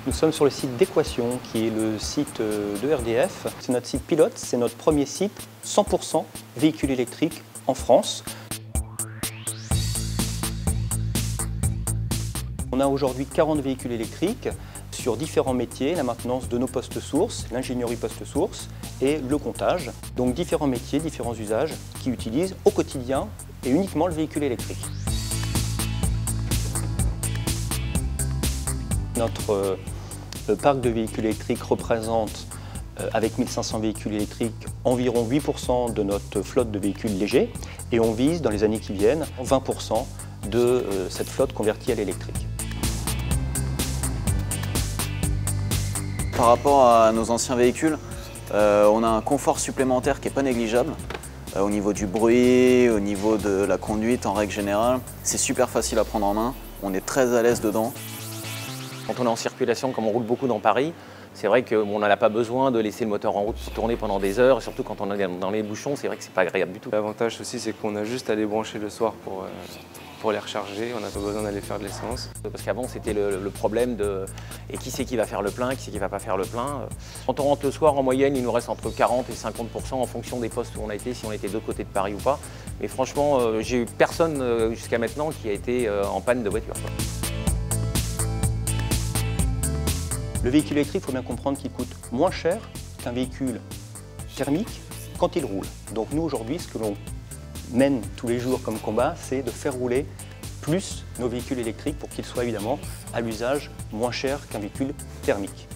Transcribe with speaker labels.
Speaker 1: Nous sommes sur le site d'Équation, qui est le site de RDF. C'est notre site pilote, c'est notre premier site 100% véhicule électrique en France. On a aujourd'hui 40 véhicules électriques sur différents métiers, la maintenance de nos postes sources, l'ingénierie poste source et le comptage. Donc différents métiers, différents usages qui utilisent au quotidien et uniquement le véhicule électrique. Notre parc de véhicules électriques représente, avec 1500 véhicules électriques, environ 8% de notre flotte de véhicules légers et on vise dans les années qui viennent 20% de cette flotte convertie à l'électrique.
Speaker 2: Par rapport à nos anciens véhicules, on a un confort supplémentaire qui n'est pas négligeable. Au niveau du bruit, au niveau de la conduite en règle générale, c'est super facile à prendre en main, on est très à l'aise dedans.
Speaker 3: Quand on est en circulation, comme on roule beaucoup dans Paris, c'est vrai qu'on n'a pas besoin de laisser le moteur en route tourner pendant des heures, surtout quand on est dans les bouchons, c'est vrai que c'est pas agréable du tout.
Speaker 4: L'avantage aussi, c'est qu'on a juste à les brancher le soir pour les recharger, on n'a pas besoin d'aller faire de l'essence.
Speaker 3: Parce qu'avant, c'était le problème de et qui c'est qui va faire le plein, qui c'est qui va pas faire le plein. Quand on rentre le soir, en moyenne, il nous reste entre 40 et 50% en fonction des postes où on a été, si on était de l'autre côté de Paris ou pas. Mais franchement, j'ai eu personne jusqu'à maintenant qui a été en panne de voiture.
Speaker 1: Le véhicule électrique, il faut bien comprendre qu'il coûte moins cher qu'un véhicule thermique quand il roule. Donc nous, aujourd'hui, ce que l'on mène tous les jours comme combat, c'est de faire rouler plus nos véhicules électriques pour qu'ils soient évidemment à l'usage moins cher qu'un véhicule thermique.